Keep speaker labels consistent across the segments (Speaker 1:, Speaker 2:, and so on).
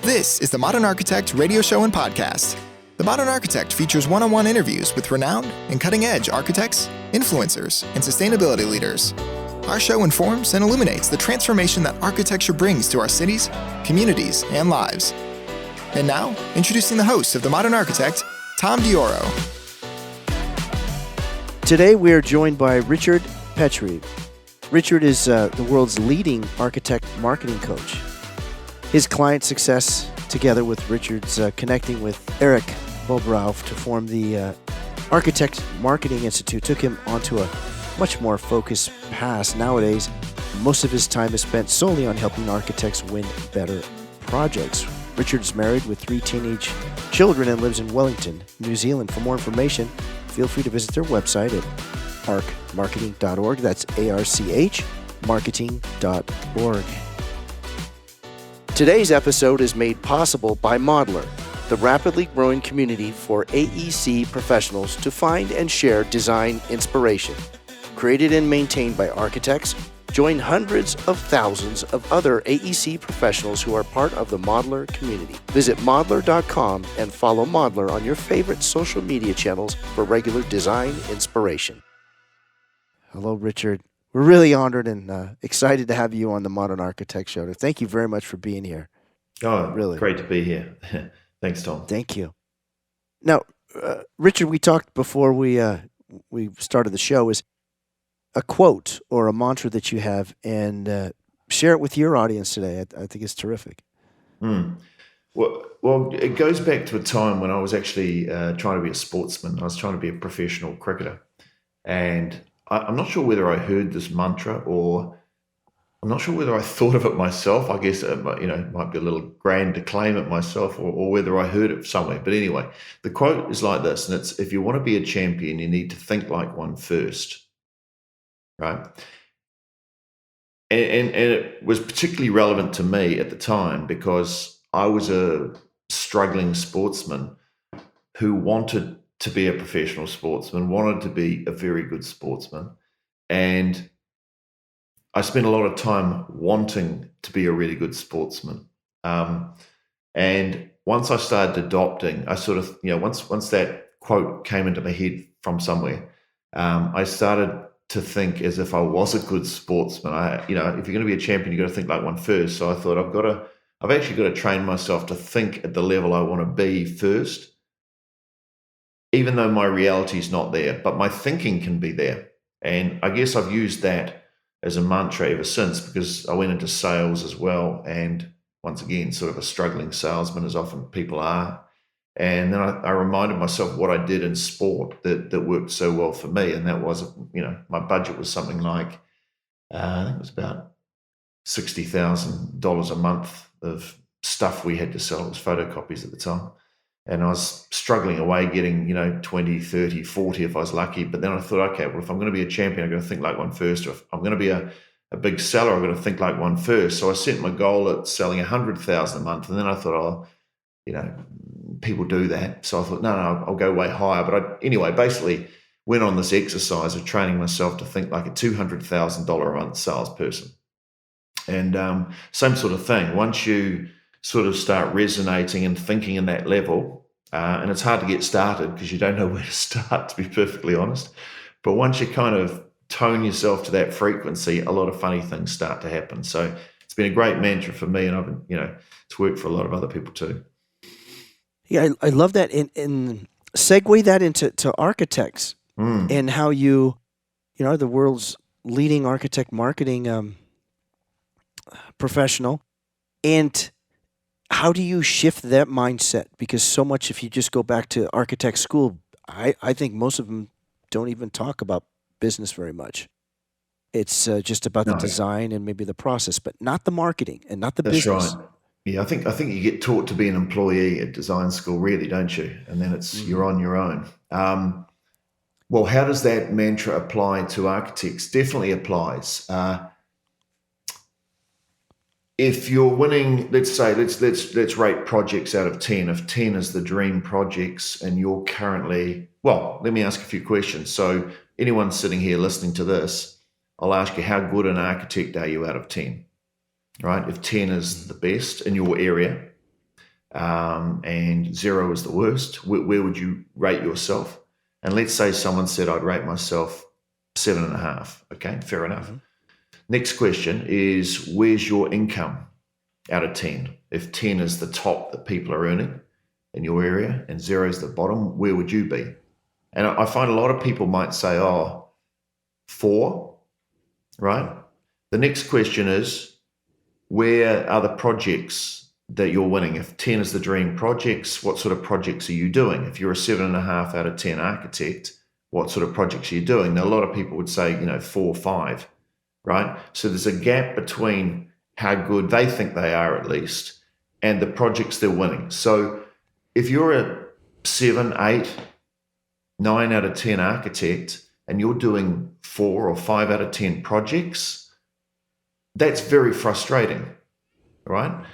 Speaker 1: This is the Modern Architect radio show and podcast. The Modern Architect features one-on-one interviews with renowned and cutting-edge architects, influencers, and sustainability leaders. Our show informs and illuminates the transformation that architecture brings to our cities, communities, and lives. And now, introducing the host of The Modern Architect, Tom Dioro.
Speaker 2: Today we are joined by Richard Petrie. Richard is the world's leading architect marketing coach. His client success, together with Richard's connecting with Eric Bobrow to form the Architect Marketing Institute, took him onto a much more focused path. Nowadays, most of his time is spent solely on helping architects win better projects. Richard is married with 3 teenage children and lives in Wellington, New Zealand. For more information, feel free to visit their website at archmarketing.org. That's ARCH, marketing.org. Today's episode is made possible by Modeler, the rapidly growing community for AEC professionals to find and share design inspiration. Created and maintained by architects, join hundreds of thousands of other AEC professionals who are part of the Modeler community. Visit modeler.com and follow Modeler on your favorite social media channels for regular design inspiration. Hello, Richard. We're really honored and excited to have you on the Modern Architect Show. Thank you very much for being here.
Speaker 3: Oh,
Speaker 2: really
Speaker 3: great to be here. Thanks, Tom.
Speaker 2: Thank you. Now, Richard, we talked before we started the show, is a quote or a mantra that you have, and share it with your audience today. I think it's terrific.
Speaker 3: Well, it goes back to a time when I was actually trying to be a sportsman. I was trying to be a professional cricketer, and I'm not sure whether I heard this mantra or I'm not sure whether I thought of it myself. I guess it might be a little grand to claim it myself, or whether I heard it somewhere. But anyway, the quote is like this, and it's, if you want to be a champion, you need to think like one first, right? And it was particularly relevant to me at the time because I was a struggling sportsman who wanted to be a professional sportsman, wanted to be a very good sportsman. And I spent a lot of time wanting to be a really good sportsman. And once I started adopting, I sort of, once that quote came into my head from somewhere, I started to think as if I was a good sportsman. If you're going to be a champion, you've got to think like one first. So I thought I've actually got to train myself to think at the level I want to be first, even though my reality is not there, but my thinking can be there. And I guess I've used that as a mantra ever since, because I went into sales as well. And once again, sort of a struggling salesman, as often people are. And then I reminded myself what I did in sport that worked so well for me. And that was, my budget was something like, I think it was about $60,000 a month of stuff we had to sell. It was photocopies at the time. And I was struggling away getting, 20, 30, 40 if I was lucky. But then I thought, okay, well, if I'm going to be a champion, I've got to think like one first. Or if I'm going to be a big seller, I've got to think like one first. So I set my goal at selling 100,000 a month. And then I thought, people do that. So I thought, no, I'll go way higher. But anyway, basically went on this exercise of training myself to think like a $200,000 a month salesperson. And same sort of thing. Once you sort of start resonating and thinking in that level, and it's hard to get started because you don't know where to start, to be perfectly honest. But once you kind of tone yourself to that frequency, a lot of funny things start to happen. So it's been a great mantra for me, and I've been, it's worked for a lot of other people too.
Speaker 2: Yeah, I love that. And segue that into architects and how you are the world's leading architect marketing professional. And how do you shift that mindset? Because so much, if you just go back to architect school, I think most of them don't even talk about business very much. It's just about the design and maybe the process, but not the marketing and not the business.
Speaker 3: That's right. Yeah, I think you get taught to be an employee at design school, really, don't you? And then it's you're on your own. Well, how does that mantra apply to architects? Definitely applies. If you're winning, let's say, let's rate projects out of 10. If 10 is the dream projects and you're currently, well, let me ask a few questions. So anyone sitting here listening to this, I'll ask you, how good an architect are you out of 10? Right? If 10 is the best in your area, and 0 is the worst, where would you rate yourself? And let's say someone said I'd rate myself 7.5. Okay, fair enough.
Speaker 2: Mm-hmm.
Speaker 3: Next question is, where's your income out of 10? If 10 is the top that people are earning in your area and 0 is the bottom, where would you be? And I find a lot of people might say, 4, right? The next question is, where are the projects that you're winning? If 10 is the dream projects, what sort of projects are you doing? If you're a 7.5 out of 10 architect, what sort of projects are you doing? Now, a lot of people would say, 4 or 5, right? So there's a gap between how good they think they are, at least, and the projects they're winning. So if you're a 7, 8, 9 out of 10 architect and you're doing 4 or 5 out of 10 projects, that's very frustrating, right?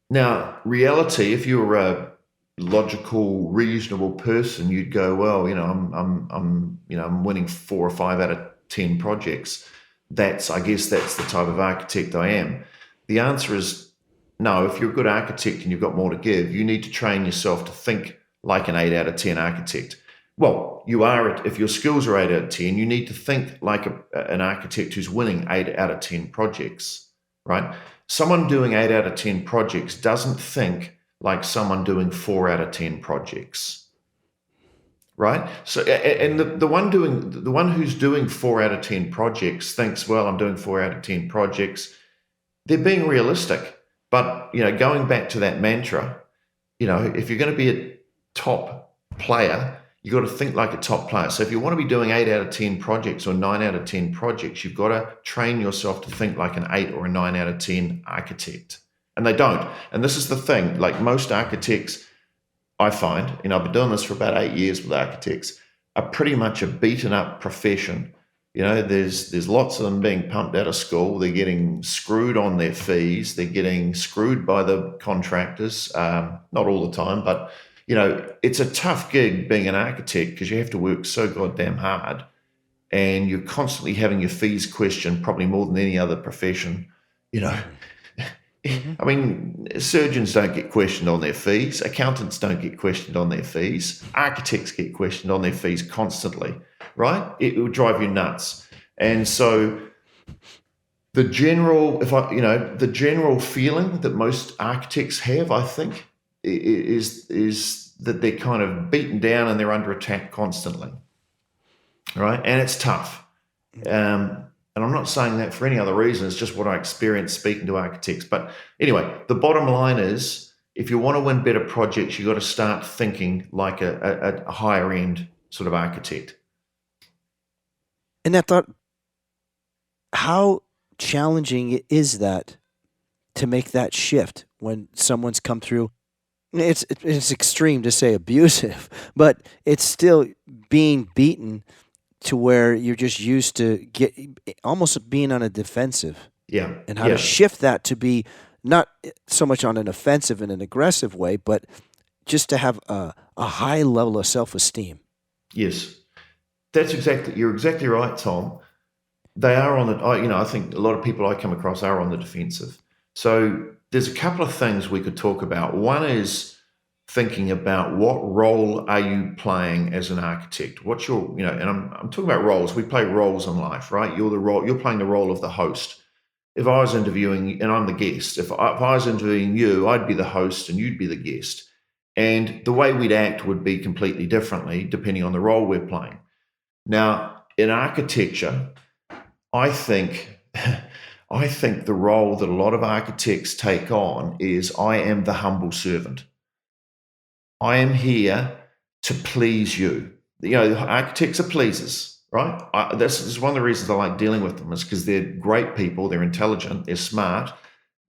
Speaker 3: Now, reality, if you were a logical, reasonable person, you'd go, well, I'm winning 4 or 5 out of 10 projects. I guess that's the type of architect I am. The answer is no. If you're a good architect and you've got more to give, you need to train yourself to think like an 8 out of 10 architect. Well, you are, if your skills are 8 out of 10, you need to think like an architect who's winning 8 out of 10 projects, right? Someone doing 8 out of 10 projects doesn't think like someone doing 4 out of 10 projects, right? So, and the one who's doing 4 out of 10 projects thinks, well, I'm doing 4 out of 10 projects. They're being realistic, but going back to that mantra, if you're going to be a top player, you've got to think like a top player. So if you want to be doing 8 out of 10 projects or 9 out of 10 projects, you've got to train yourself to think like an 8 or a 9 out of 10 architect. And they don't. And this is the thing, like most architects, I find, I've been doing this for about 8 years with architects, are pretty much a beaten up profession. There's lots of them being pumped out of school. They're getting screwed on their fees. They're getting screwed by the contractors, not all the time, but it's a tough gig being an architect because you have to work so goddamn hard and you're constantly having your fees questioned, probably more than any other profession. I mean, surgeons don't get questioned on their fees. Accountants don't get questioned on their fees. Architects get questioned on their fees constantly, right? It will drive you nuts. And so the general feeling that most architects have, I think, is that they're kind of beaten down and they're under attack constantly, right? And it's tough. And I'm not saying that for any other reason. It's just what I experienced speaking to architects. But anyway, the bottom line is, if you want to win better projects, you've got to start thinking like a higher end sort of architect.
Speaker 2: And I thought, how challenging is that to make that shift when someone's come through? It's extreme to say abusive, but it's still being beaten to where you're just used to almost being on a defensive.
Speaker 3: Yeah.
Speaker 2: And how to shift that to be not so much on an offensive and an aggressive way, but just to have a high level of self-esteem.
Speaker 3: Yes. You're exactly right, Tom. They are on I think a lot of people I come across are on the defensive. So there's a couple of things we could talk about. One is thinking about what role are you playing as an architect? What's your, and I'm talking about roles. We play roles in life, right? You're playing the role of the host. If I was interviewing, and I'm the guest, if I was interviewing you, I'd be the host and you'd be the guest. And the way we'd act would be completely differently depending on the role we're playing. Now, in architecture, I think the role that a lot of architects take on is, I am the humble servant. I am here to please you. Architects are pleasers, right? This is one of the reasons I like dealing with them, is because they're great people, they're intelligent, they're smart,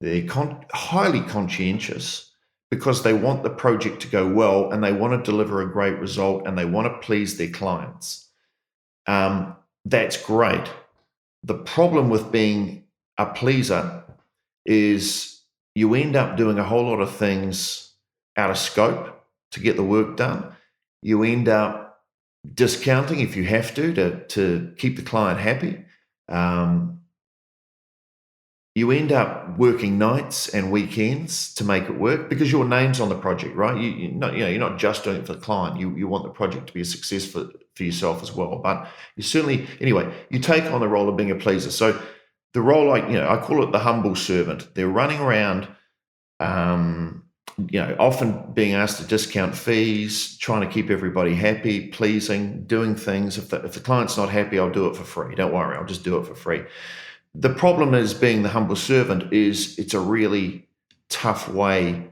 Speaker 3: they're highly conscientious, because they want the project to go well and they want to deliver a great result and they want to please their clients. That's great. The problem with being a pleaser is you end up doing a whole lot of things out of scope to get the work done. You end up discounting if you have to keep the client happy. you end up working nights and weekends to make it work because your name's on the project, right? You're not just doing it for the client. You want the project to be a success for yourself as well. But you certainly, anyway, you take on the role of being a pleaser. So the role, I call it the humble servant. They're running around, often being asked to discount fees, trying to keep everybody happy, pleasing, doing things. If the client's not happy, I'll do it for free. Don't worry, I'll just do it for free. The problem is being the humble servant is it's a really tough way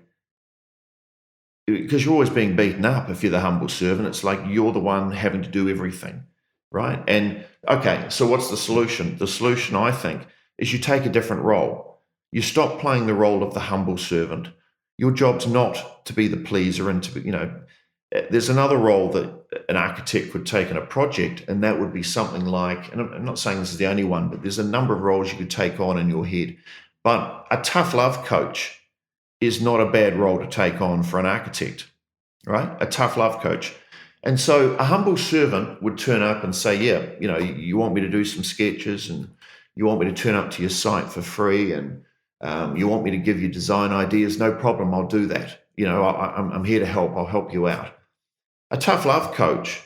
Speaker 3: because you're always being beaten up if you're the humble servant. It's like you're the one having to do everything, right? And okay, so what's the solution? The solution, I think, is you take a different role. You stop playing the role of the humble servant. Your job's not to be the pleaser and to be, there's another role that an architect would take in a project, and that would be something like, and I'm not saying this is the only one, but there's a number of roles you could take on in your head. But a tough love coach is not a bad role to take on for an architect, right? A tough love coach. And so a humble servant would turn up and say, yeah, you want me to do some sketches and you want me to turn up to your site for free and you want me to give you design ideas, no problem, I'll do that. I'm here to help, I'll help you out. A tough love coach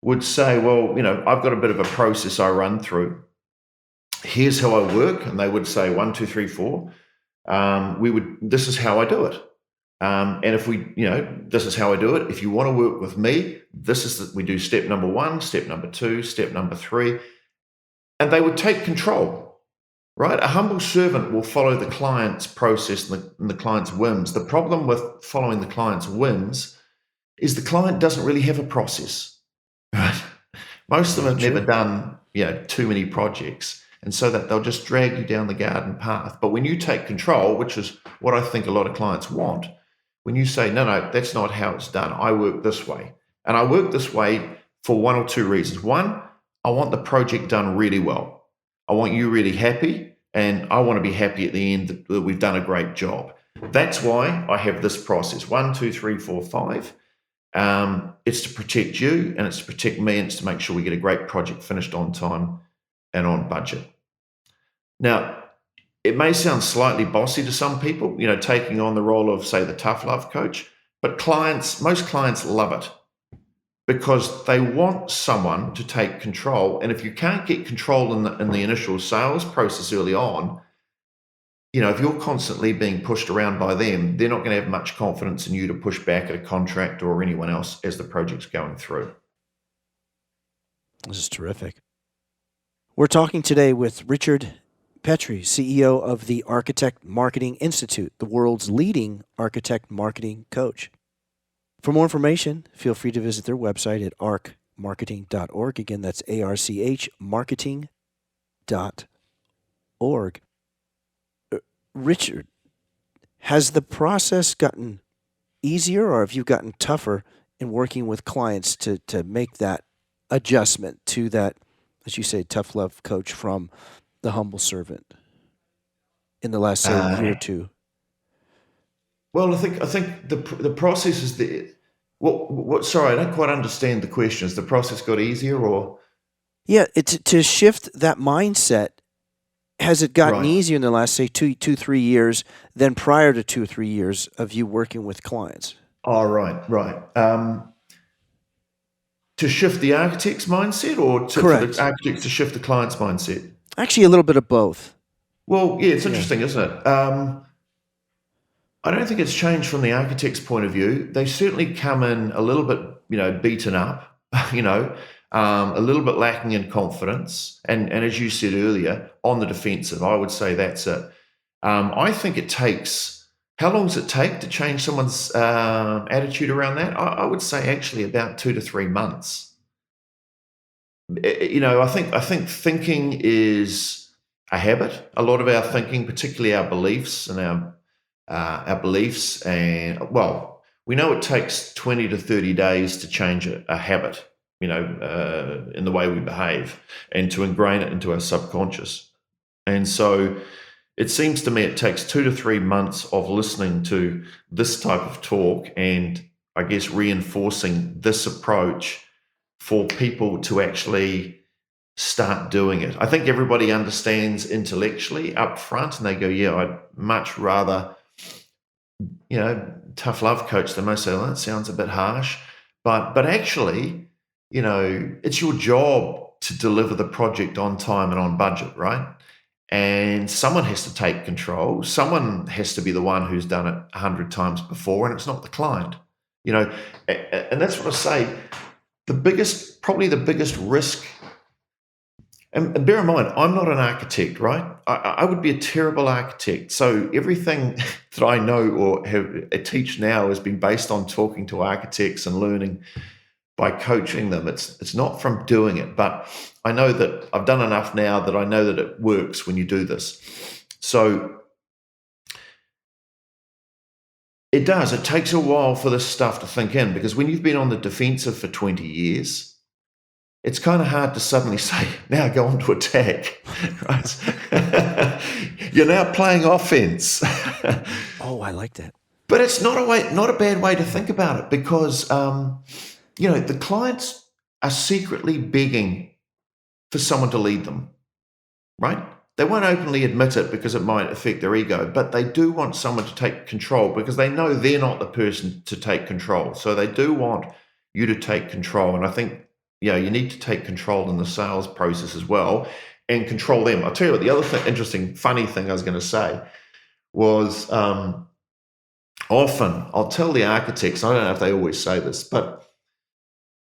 Speaker 3: would say, well, I've got a bit of a process I run through. Here's how I work. And they would say 1, 2, 3, 4. This is how I do it. And if this is how I do it. If you want to work with me, we do step number 1, step number 2, step number 3. And they would take control, right? A humble servant will follow the client's process and the client's whims. The problem with following the client's whims is the client doesn't really have a process, right? Most of them have never done, too many projects. And so that they'll just drag you down the garden path. But when you take control, which is what I think a lot of clients want, when you say, no, that's not how it's done. I work this way. And I work this way for one or two reasons. One, I want the project done really well. I want you really happy. And I want to be happy at the end that we've done a great job. That's why I have this process. 1, 2, 3, 4, 5. It's to protect you and it's to protect me and it's to make sure we get a great project finished on time and on budget. Now, it may sound slightly bossy to some people, taking on the role of, say, the tough love coach, but most clients love it because they want someone to take control. And if you can't get control in the initial sales process early on, if you're constantly being pushed around by them, they're not going to have much confidence in you to push back at a contractor or anyone else as the project's going through.
Speaker 2: This is terrific. We're talking today with Richard Petrie, CEO of the Architect Marketing Institute, the world's leading architect marketing coach. For more information, feel free to visit their website at archmarketing.org. Again, that's ARCH marketing.org. Richard, has the process gotten easier or have you gotten tougher in working with clients to make that adjustment to that, as you say, tough love coach from the humble servant in the last year or two?
Speaker 3: Well, I think the process is what? Sorry, I don't quite understand the question. Has the process got easier or?
Speaker 2: Yeah, it's to shift that mindset. Has it gotten easier in the last, say, 3 years than prior to 2 or 3 years of you working with clients?
Speaker 3: Oh, right. To shift the architect's mindset or for the architects to shift the client's mindset?
Speaker 2: Actually, a little bit of both.
Speaker 3: Well, yeah, it's interesting, isn't it? I don't think it's changed from the architect's point of view. They certainly come in a little bit, beaten up, a little bit lacking in confidence. And as you said earlier, on the defensive, I would say that's it. I think it takes, how long does it take to change someone's attitude around that? I would say actually about 2 to 3 months. I think thinking is a habit. A lot of our thinking, particularly our beliefs and our beliefs, and we know it takes 20 to 30 days to change a habit, in the way we behave and to ingrain it into our subconscious. And so it seems to me it takes 2 to 3 months of listening to this type of talk and I guess reinforcing this approach for people to actually start doing it. I think everybody understands intellectually up front, and they go, yeah, I'd much rather, tough love coach. They might say, well, that sounds a bit harsh, but actually, it's your job to deliver the project on time and on budget, right? And someone has to take control. Someone has to be the one who's done it 100 times before, and it's not the client. And that's what I say. Probably the biggest risk. And bear in mind, I'm not an architect, right? I would be a terrible architect. So everything that I know or teach now has been based on talking to architects and learning by coaching them. It's not from doing it, but I know that I've done enough now that I know that it works when you do this. So it does. It takes a while for this stuff to sink in, because when you've been on the defensive for 20 years, it's kind of hard to suddenly say, now go on to attack, right? You're now playing offense.
Speaker 2: Oh, I like that.
Speaker 3: But it's not a bad way to think about it, because the clients are secretly begging for someone to lead them, right? They won't openly admit it because it might affect their ego, but they do want someone to take control because they know they're not the person to take control. So they do want you to take control. And I think, you need to take control in the sales process as well and control them. I'll tell you what, the other interesting, funny thing I was going to say was often I'll tell the architects, I don't know if they always say this, but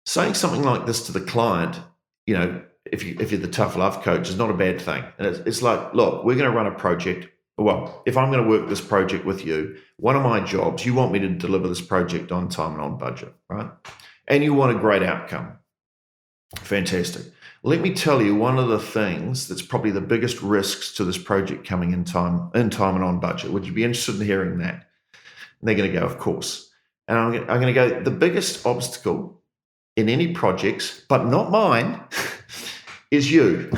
Speaker 3: saying something like this to the client, if you're the tough love coach, is not a bad thing. And it's like, look, we're going to run a project. Well, if I'm going to work this project with you, one of my jobs, you want me to deliver this project on time and on budget, right? And you want a great outcome. Fantastic. Let me tell you one of the things that's probably the biggest risks to this project coming in time and on budget. Would you be interested in hearing that? And they're going to go, of course. And I'm going to go, the biggest obstacle in any projects, but not mine, is you,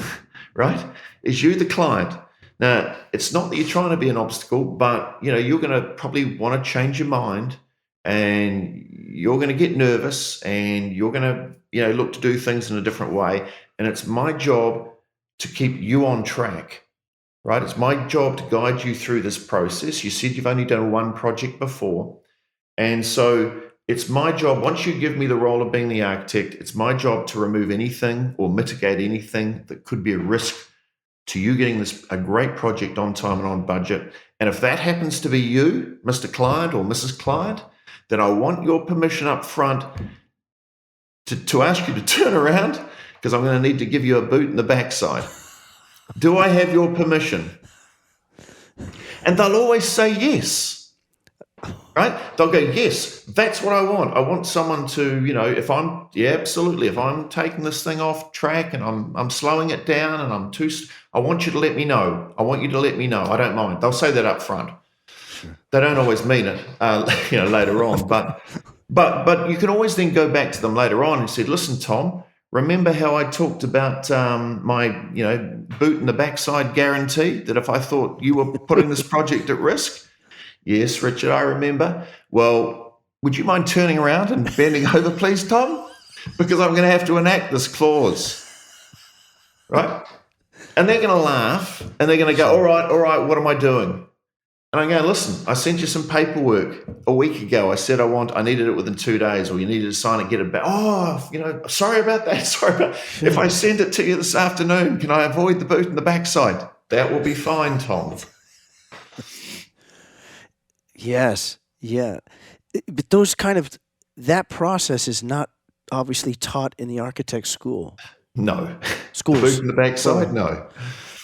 Speaker 3: right? Is you, the client. Now, it's not that you're trying to be an obstacle, but you're going to probably want to change your mind, and you're going to get nervous, and you're going to look to do things in a different way. And it's my job to keep you on track, right? It's my job to guide you through this process. You said you've only done one project before. And so it's my job, once you give me the role of being the architect, it's my job to remove anything or mitigate anything that could be a risk to you getting a great project on time and on budget. And if that happens to be you, Mr. Client or Mrs. Client, then I want your permission up front to ask you to turn around, because I'm going to need to give you a boot in the backside. Do I have your permission? And they'll always say yes, right? They'll go, yes, that's what I want. I want someone to, absolutely. If I'm taking this thing off track and I'm slowing it down and I want you to let me know. I want you to let me know. I don't mind. They'll say that up front. Sure. They don't always mean it, later on, But you can always then go back to them later on and say, listen, Tom, remember how I talked about my, boot in the backside guarantee, that if I thought you were putting this project at risk? Yes, Richard, I remember. Well, would you mind turning around and bending over, please, Tom? Because I'm going to have to enact this clause, right? And they're going to laugh, and they're going to go, all right, what am I doing? And I'm going, listen, I sent you some paperwork a week ago. I said I needed it within 2 days, or you needed to sign it, get it back. Oh, sorry about that.
Speaker 2: Sure.
Speaker 3: If I send it to you this afternoon, can I avoid the boot in the backside? That will be fine, Tom.
Speaker 2: Yes. Yeah. But that process is not obviously taught in the architect school.
Speaker 3: No.
Speaker 2: Schools.
Speaker 3: The boot in the backside? No.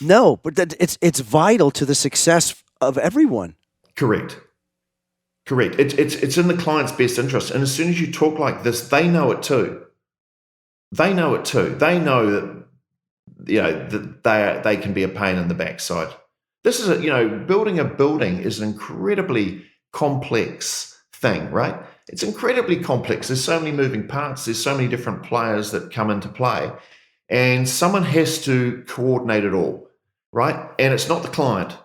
Speaker 2: No, but it's vital to the success of everyone. Correct.
Speaker 3: It's in the client's best interest. And as soon as you talk like this, they know it too. They know that, that they can be a pain in the backside. This is building a building is an incredibly complex thing, right? It's incredibly complex. There's so many moving parts. There's so many different players that come into play. And someone has to coordinate it all, right? And it's not the client.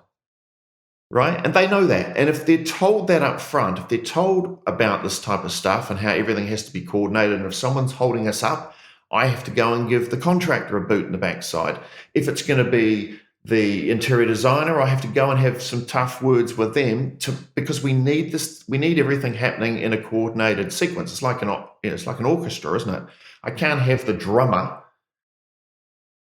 Speaker 3: Right? And they know that. And if they're told that up front, if they're told about this type of stuff and how everything has to be coordinated, and if someone's holding us up, I have to go and give the contractor a boot in the backside. If it's going to be the interior designer, I have to go and have some tough words with them because we need this. We need everything happening in a coordinated sequence. It's like an orchestra, isn't it? I can't have the drummer.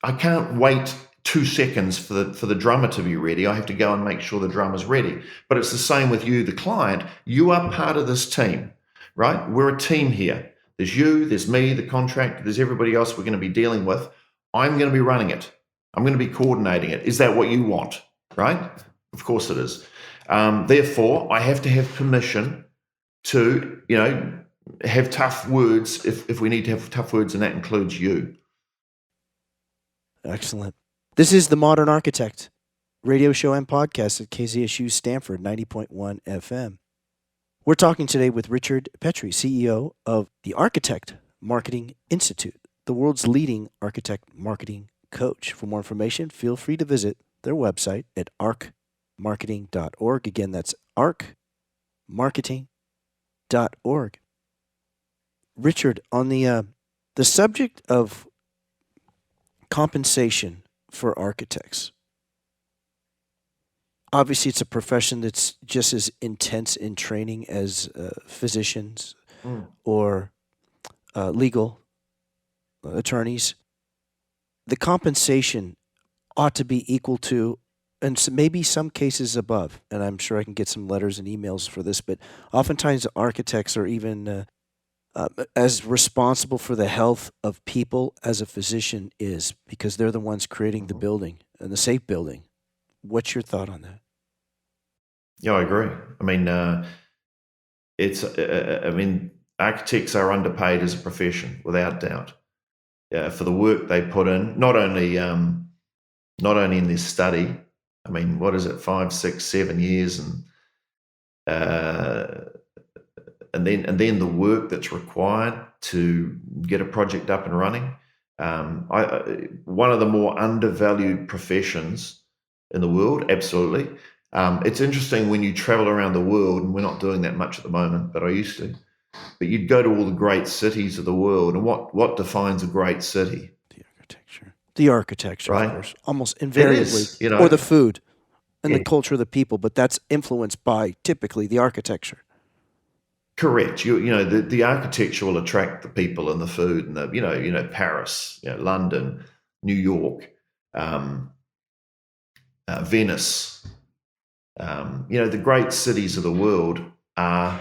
Speaker 3: I can't wait 2 seconds for the drummer to be ready. I have to go and make sure the drummer's ready. But it's the same with you, the client. You are part of this team, right? We're a team here. There's you, there's me, the contractor, there's everybody else we're going to be dealing with. I'm going to be running it. I'm going to be coordinating it. Is that what you want, right? Of course it is. Therefore, I have to have permission to, have tough words if we need to have tough words, and that includes you.
Speaker 2: Excellent. This is The Modern Architect, radio show and podcast at KZSU Stanford 90.1 FM. We're talking today with Richard Petrie, CEO of the Architect Marketing Institute, the world's leading architect marketing coach. For more information, feel free to visit their website at arcmarketing.org. Again, that's arcmarketing.org. Richard, on the subject of compensation for architects, obviously it's a profession that's just as intense in training as physicians or legal attorneys. The compensation ought to be equal to, and maybe some cases above, and I'm sure I can get some letters and emails for this, but oftentimes architects are even as responsible for the health of people as a physician is, because they're the ones creating the building and the safe building. What's your thought on that?
Speaker 3: Yeah, I agree. I mean, architects are underpaid as a profession, without doubt, for the work they put in. Not only in their study. I mean, what is it, 5, 6, 7 years, and then the work that's required to get a project up and running. One of the more undervalued professions in the world, absolutely. It's interesting when you travel around the world, and we're not doing that much at the moment, but I used to. But you'd go to all the great cities of the world, and what defines a great city?
Speaker 2: The architecture,
Speaker 3: right?
Speaker 2: Of course, almost invariably,
Speaker 3: is,
Speaker 2: or the food and the culture of the people, but that's influenced by typically the architecture.
Speaker 3: Correct. The architecture will attract the people and the food, and the Paris, London, New York, Venice. The great cities of the world are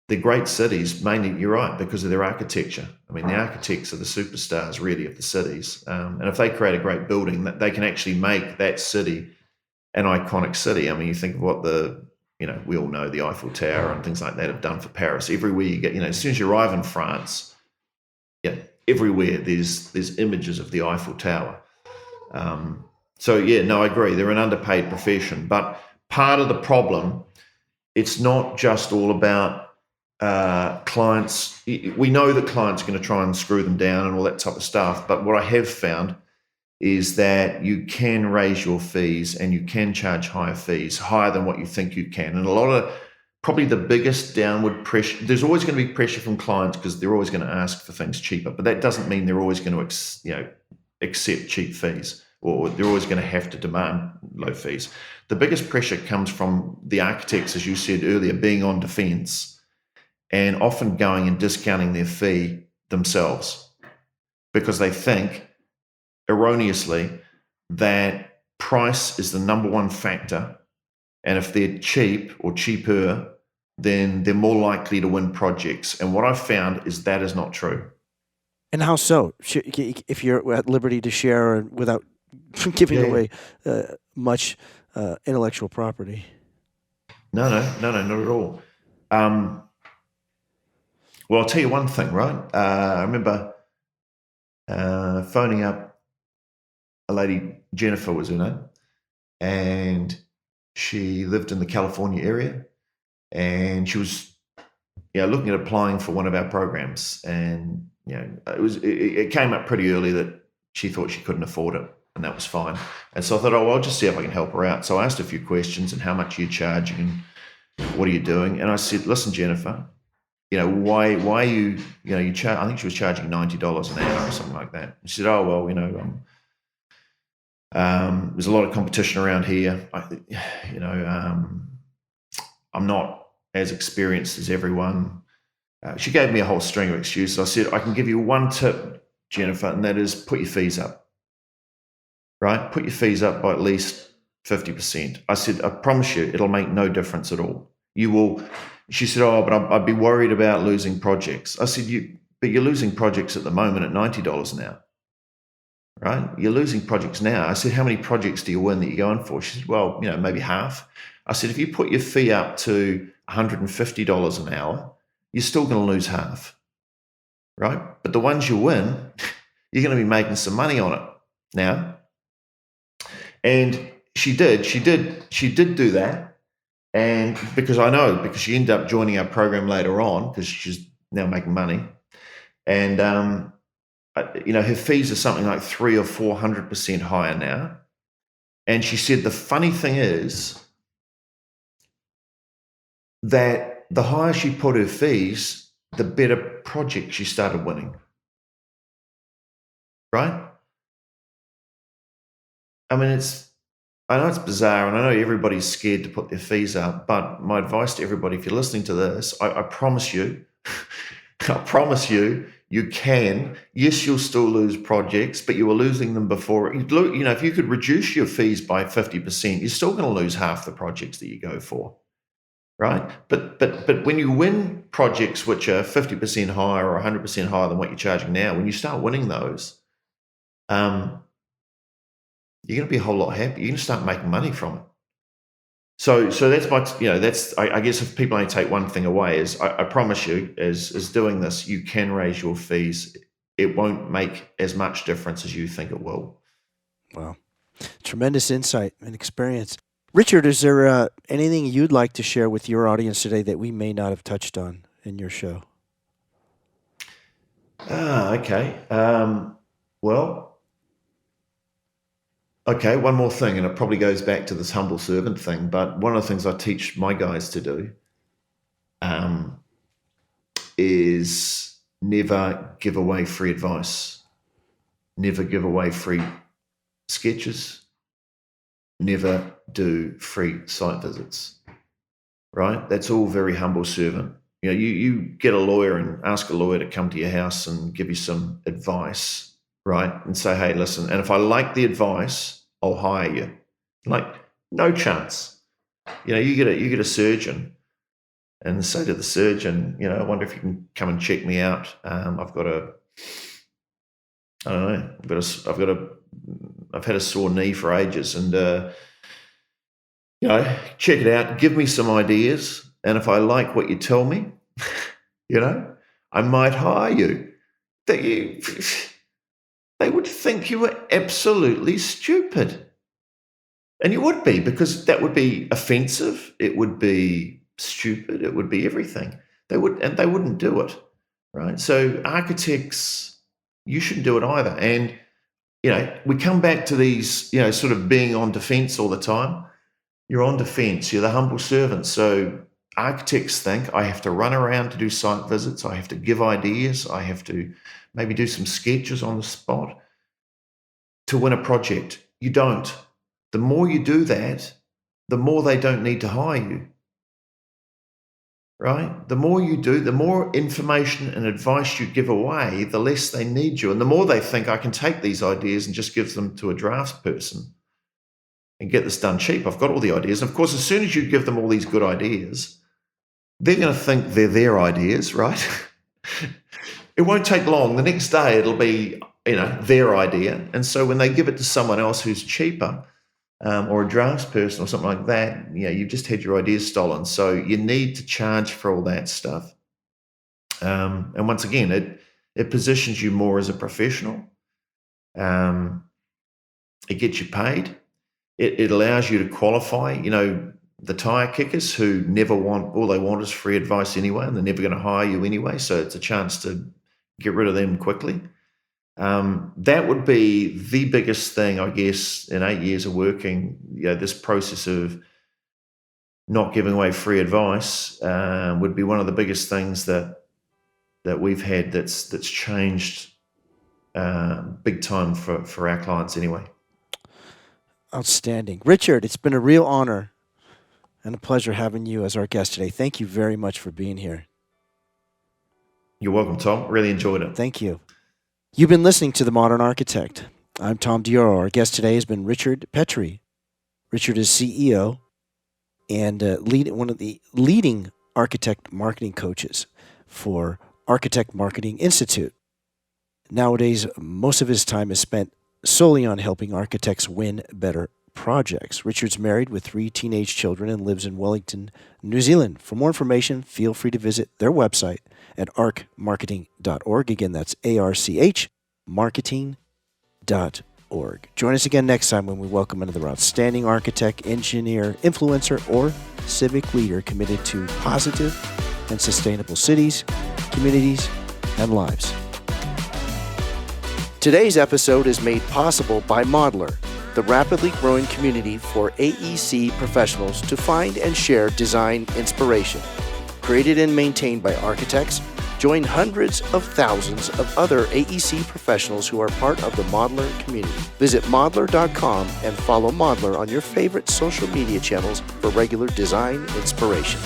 Speaker 3: the great cities mainly. You're right, because of their architecture. I mean, the architects are the superstars, really, of the cities. And if they create a great building, they can actually make that city an iconic city. I mean, you think of what we all know the Eiffel Tower and things like that have done for Paris. Everywhere you get, as soon as you arrive in France, everywhere there's images of the Eiffel Tower. I agree. They're an underpaid profession, but part of the problem, it's not just all about clients. We know that clients are going to try and screw them down and all that type of stuff, but what I have found is that you can raise your fees and you can charge higher fees, higher than what you think you can. And a lot of, probably the biggest downward pressure, there's always going to be pressure from clients because they're always going to ask for things cheaper, but that doesn't mean they're always going to accept cheap fees, or they're always going to have to demand low fees. The biggest pressure comes from the architects, as you said earlier, being on defense and often going and discounting their fee themselves because they think erroneously that price is the number one factor, and if they're cheap or cheaper, then they're more likely to win projects. And what I've found is that is not true.
Speaker 2: And how so? If you're at liberty to share without giving away much intellectual property.
Speaker 3: No, not at all. Well, I'll tell you one thing, right? I remember phoning up a lady, Jennifer was her name, and she lived in the California area, and she was looking at applying for one of our programs, and it came up pretty early that she thought she couldn't afford it, and that was fine. And so I thought, I'll just see if I can help her out. So I asked a few questions, and how much are you charging, and what are you doing? And I said, listen, Jennifer, why you, you charge, I think she was charging $90 an hour or something like that. She said, oh, well, there's a lot of competition around here. I'm not as experienced as everyone. She gave me a whole string of excuses. I said, I can give you one tip, Jennifer, and that is put your fees up, right? Put your fees up by at least 50%. I said, I promise you, it'll make no difference at all. You will. She said, oh, but I'd be worried about losing projects. I said, but you're losing projects at the moment at $90 an hour, right? You're losing projects now. I said, how many projects do you win that you're going for? She said, well, maybe half. I said, if you put your fee up to $150 an hour, you're still going to lose half, right? But the ones you win, you're going to be making some money on it now. And she did do that. And because she ended up joining our program later on because she's now making money. And, her fees are something like 300 or 400% higher now. And she said the funny thing is that the higher she put her fees, the better projects she started winning. Right? I mean, I know it's bizarre, and I know everybody's scared to put their fees up, but my advice to everybody, if you're listening to this, I promise you, you can. Yes, you'll still lose projects, but you were losing them before. If you could reduce your fees by 50%, you're still going to lose half the projects that you go for, right? But when you win projects which are 50% higher or 100% higher than what you're charging now, when you start winning those, you're going to be a whole lot happier. You're going to start making money from it. So that's my, I guess if people only take one thing away is I promise you, as doing this, you can raise your fees. It won't make as much difference as you think it will.
Speaker 2: Wow. Tremendous insight and experience. Richard, is there anything you'd like to share with your audience today that we may not have touched on in your show?
Speaker 3: Okay. Okay, one more thing, and it probably goes back to this humble servant thing, but one of the things I teach my guys to do is never give away free advice, never give away free sketches, never do free site visits, right? That's all very humble servant. You get a lawyer and ask a lawyer to come to your house and give you some advice, right? And say, hey, listen, and if I like the advice, I'll hire you. Like, no chance. You get a surgeon and say to the surgeon, I wonder if you can come and check me out. I've had a sore knee for ages, and check it out, give me some ideas, and if I like what you tell me, I might hire you. They would think you were absolutely stupid. And you would be, because that would be offensive. It would be stupid. It would be everything. They wouldn't do it, right? So architects, you shouldn't do it either. And, we come back to these, sort of being on defense all the time. You're on defense. You're the humble servant. So architects think, I have to run around to do site visits. I have to give ideas. I have to maybe do some sketches on the spot to win a project. You don't. The more you do that, the more they don't need to hire you, right? The more you do, the more information and advice you give away, the less they need you. And the more they think, I can take these ideas and just give them to a drafts person and get this done cheap. I've got all the ideas. And of course, as soon as you give them all these good ideas, they're going to think they're their ideas, right? It won't take long. The next day it'll be, their idea. And so when they give it to someone else who's cheaper, or a drafts person or something like that, you've just had your ideas stolen. So you need to charge for all that stuff. And once again, it positions you more as a professional. It gets you paid. It allows you to qualify, the tire kickers who all they want is free advice anyway, and they're never going to hire you anyway. So it's a chance to get rid of them quickly. That would be the biggest thing, I guess, in 8 years of working, this process of not giving away free advice would be one of the biggest things that that we've had that's changed big time for our clients anyway.
Speaker 2: Outstanding. Richard, it's been a real honor and a pleasure having you as our guest today. Thank you very much for being here.
Speaker 3: You're welcome, Tom. Really enjoyed it.
Speaker 2: Thank you. You've been listening to The Modern Architect. I'm Tom Dioro. Our guest today has been Richard Petrie. Richard is CEO and one of the leading architect marketing coaches for Architect Marketing Institute. Nowadays, most of his time is spent solely on helping architects win better projects. Richard's married with 3 teenage children and lives in Wellington, New Zealand. For more information, feel free to visit their website at archmarketing.org. Again, that's ARCH, marketing.org. Join us again next time when we welcome another outstanding architect, engineer, influencer, or civic leader committed to positive and sustainable cities, communities, and lives. Today's episode is made possible by Modeler, the rapidly growing community for AEC professionals to find and share design inspiration. Created and maintained by architects, join hundreds of thousands of other AEC professionals who are part of the Modeler community. Visit modeler.com and follow Modeler on your favorite social media channels for regular design inspiration.